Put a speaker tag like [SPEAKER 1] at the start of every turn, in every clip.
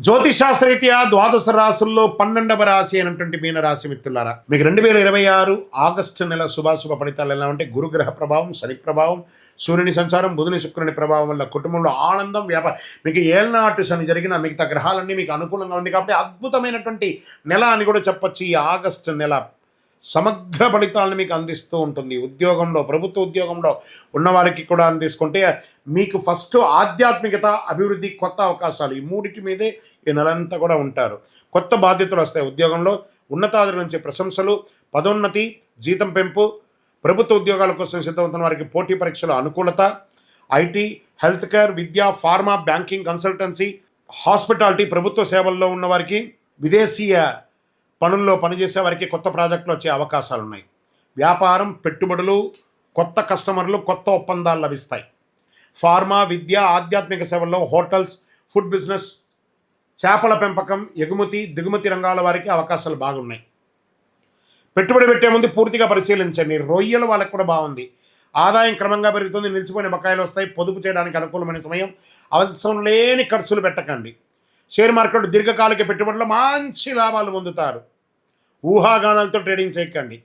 [SPEAKER 1] జ్యోతిషాస్త్రరీత్యా ద్వాదశ రాశుల్లో 12వ రాశి అయినటువంటి మీనరాశి మిత్రులారా, మీకు 2026 ఆగస్టు నెల శుభాశుభ ఫలితాలు ఎలా ఉంటే గురుగ్రహ ప్రభావం, శని ప్రభావం, సూర్యుని సంచారం, బుధుని శుక్రుని ప్రభావం వల్ల కుటుంబంలో ఆనందం, వ్యాపారం, మీకు ఏళ్ళనాటు శని జరిగిన మిగతా గ్రహాలన్నీ మీకు అనుకూలంగా ఉంది కాబట్టి అద్భుతమైనటువంటి నెల అని కూడా చెప్పొచ్చు. ఈ ఆగస్టు నెల సమగ్ర ఫలితాలను మీకు అందిస్తూ ఉంటుంది. ఉద్యోగంలో, ప్రభుత్వ ఉద్యోగంలో ఉన్నవారికి కూడా తీసుకుంటే మీకు ఫస్ట్ ఆధ్యాత్మికత, అభివృద్ధి, కొత్త అవకాశాలు, ఈ మూడిటి మీదే ఈ నెలంతా కూడా ఉంటారు. కొత్త బాధ్యతలు వస్తాయి. ఉద్యోగంలో ఉన్నతాధికారుల నుంచి ప్రశంసలు, పదోన్నతి, జీతం పెంపు, ప్రభుత్వ ఉద్యోగాల కోసం సిద్ధమవుతున్న వారికి పోటీ పరీక్షల అనుకూలత, IT, health care, Vidya, pharma, banking, consultancy, hospitality, ప్రభుత్వ సేవల్లో ఉన్నవారికి, విదేశీయ పనుల్లో పనిచేసే వారికి కొత్త ప్రాజెక్టులు వచ్చే అవకాశాలు ఉన్నాయి. వ్యాపారం, పెట్టుబడులు, కొత్త కస్టమర్లు, కొత్త ఒప్పందాలు లభిస్తాయి. ఫార్మా, విద్య, ఆధ్యాత్మిక సేవల్లో, హోటల్స్, ఫుడ్ బిజినెస్, చేపల పెంపకం, ఎగుమతి, దిగుమతి రంగాల వారికి అవకాశాలు బాగున్నాయి. పెట్టుబడి పెట్టే ముందు పూర్తిగా పరిశీలించండి. రొయ్యల వాళ్ళకి కూడా బాగుంది. ఆదాయం క్రమంగా పెరుగుతుంది. నిలిచిపోయిన బకాయిలు వస్తాయి. పొదుపు చేయడానికి అనుకూలమైన సమయం. అవసరం లేని ఖర్చులు పెట్టకండి. షేర్ మార్కెట్ దీర్ఘకాలిక పెట్టుబడుల్లో మంచి లాభాలు పొందుతారు. ఊహాగానాలతో ట్రేడింగ్ చేయకండి.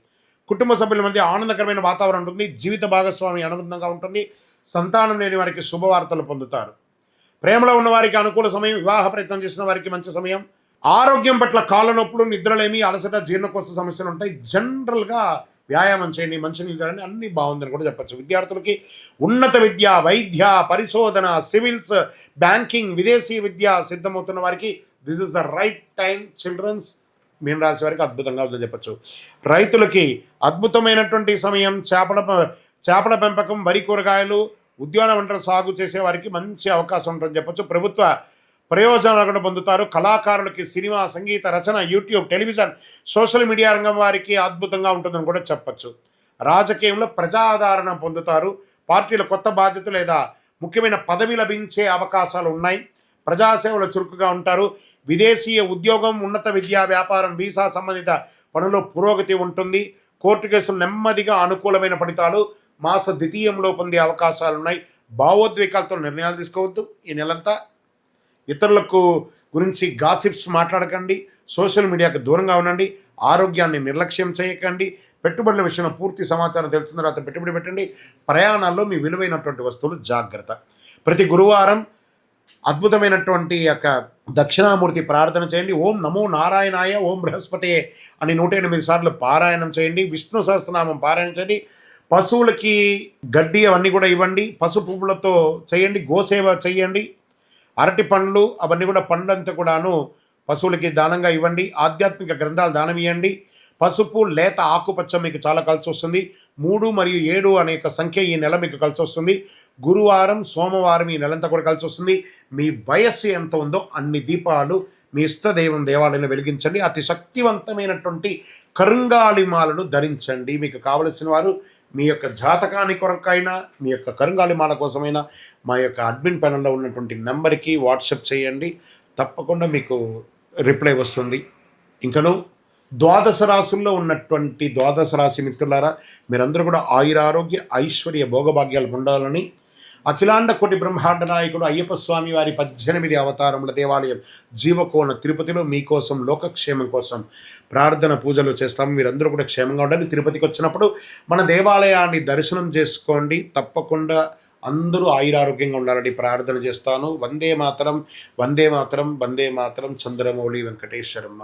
[SPEAKER 1] కుటుంబ సభ్యుల మధ్య ఆనందకరమైన వాతావరణం ఉంటుంది. జీవిత భాగస్వామి ఆనందంగా ఉంటుంది. సంతానం లేని వారికి శుభవార్తలు పొందుతారు. ప్రేమలో ఉన్న వారికి అనుకూల సమయం. వివాహ ప్రయత్నం చేసిన వారికి మంచి సమయం. ఆరోగ్యం పట్ల కాళ్ళ నొప్పులు, నిద్రలేమి, అలసట, జీర్ణకోశ సమస్యలు ఉంటాయి. జనరల్గా వ్యాయామం చేయండి, మంచినీళ్ళు తాగండి, అన్నీ బాగుందని కూడా చెప్పచ్చు. విద్యార్థులకి ఉన్నత విద్య, వైద్య, పరిశోధన, సివిల్స్, బ్యాంకింగ్, విదేశీ విద్య సిద్ధమవుతున్న వారికి this is the right time. Childrens, మీనరాశి వారికి అద్భుతంగా ఉందని చెప్పచ్చు. రైతులకి అద్భుతమైనటువంటి సమయం. చేపల పెంపకం, వరి, కూరగాయలు, ఉద్యాన పంటల సాగు చేసే వారికి మంచి అవకాశం ఉంటుందని చెప్పచ్చు. ప్రభుత్వ ప్రయోజనాలు కూడా పొందుతారు. కళాకారులకి సినిమా, సంగీత రచన, యూట్యూబ్, టెలివిజన్, సోషల్ మీడియా రంగం వారికి అద్భుతంగా ఉంటుందని కూడా చెప్పచ్చు. రాజకీయంలో ప్రజాదరణ పొందుతారు. పార్టీల కొత్త బాధ్యత లేదా ముఖ్యమైన పదవి లభించే అవకాశాలు ఉన్నాయి. ప్రజాసేవలో చురుకుగా ఉంటారు. విదేశీయ ఉద్యోగం, ఉన్నత విద్యా, వ్యాపారం, వీసా సంబంధిత పనుల్లో పురోగతి ఉంటుంది. కోర్టు కేసులు నెమ్మదిగా అనుకూలమైన ఫలితాలు మాస ద్వితీయంలో పొందే అవకాశాలు ఉన్నాయి. భావోద్వేగాలతో నిర్ణయాలు తీసుకోవద్దు. ఈ నెలంతా ఇతరులకు గురించి గాసిప్స్ మాట్లాడకండి. సోషల్ మీడియాకు దూరంగా ఉండండి. ఆరోగ్యాన్ని నిర్లక్ష్యం చేయకండి. పెట్టుబడుల విషయంలో పూర్తి సమాచారం తెలిసిన తర్వాత పెట్టుబడి పెట్టండి. ప్రయాణాల్లో మీ విలువైనటువంటి వస్తువులు జాగ్రత్త. ప్రతి గురువారం అద్భుతమైనటువంటి యొక్క దక్షిణామూర్తి ప్రార్థన చేయండి. ఓం నమో నారాయణాయ, ఓం బృహస్పతే అని 108 సార్లు పారాయణం చేయండి. విష్ణు సహస్రనామం పారాయణం చేయండి. పశువులకి గడ్డి అవన్నీ కూడా ఇవ్వండి. పశు పువ్వులతో చేయండి. గోసేవ చేయండి. అరటి పండ్లు అవన్నీ కూడా పండ్లంతా కూడాను పశువులకి దానంగా ఇవ్వండి. ఆధ్యాత్మిక గ్రంథాలు దానం ఇవ్వండి. పసుపు, లేత ఆకుపచ్చ మీకు చాలా కలిసి వస్తుంది. 3 మరియు 7 అనే సంఖ్య ఈ నెల మీకు కలిసి వస్తుంది. గురువారం, సోమవారం ఈ నెలంతా కూడా కలిసి వస్తుంది. మీ వయస్సు ఎంత ఉందో అన్ని దీపాలు మీ ఇష్టదైవం దేవాలయంలో వెలిగించండి. అతి శక్తివంతమైనటువంటి కరుంగాలిమాలను ధరించండి. మీకు కావలసిన వారు మీ యొక్క జాతకాని కొరకైనా, మీ యొక్క కరుంగాలిమాల కోసమైనా మా యొక్క అడ్మిన్ ప్యానల్లో ఉన్నటువంటి నెంబర్కి వాట్సాప్ చేయండి. తప్పకుండా మీకు రిప్లై వస్తుంది. ఇంకను ద్వాదశ రాశుల్లో ఉన్నటువంటి ద్వాదశ రాశి మిత్రులారా, మీరందరూ కూడా ఆయురారోగ్య, ఐశ్వర్య, భోగభాగ్యాలు పొందాలని అఖిలాండ కోటి బ్రహ్మాండ నాయకుడు అయ్యప్ప స్వామి వారి 18 అవతారముల దేవాలయం జీవకోణ తిరుపతిలో మీకోసం లోకక్షేమం కోసం ప్రార్థన పూజలు చేస్తాము. మీరందరూ కూడా క్షేమంగా ఉండాలి. తిరుపతికి వచ్చినప్పుడు మన దేవాలయాన్ని దర్శనం చేసుకోండి. తప్పకుండా అందరూ ఆయురారోగ్యంగా ఉండాలని ప్రార్థన చేస్తాను. వందే మాతరం, వందే మాతరం, వందే మాతరం. చంద్రమౌళి వెంకటేశ్వరమ్మ.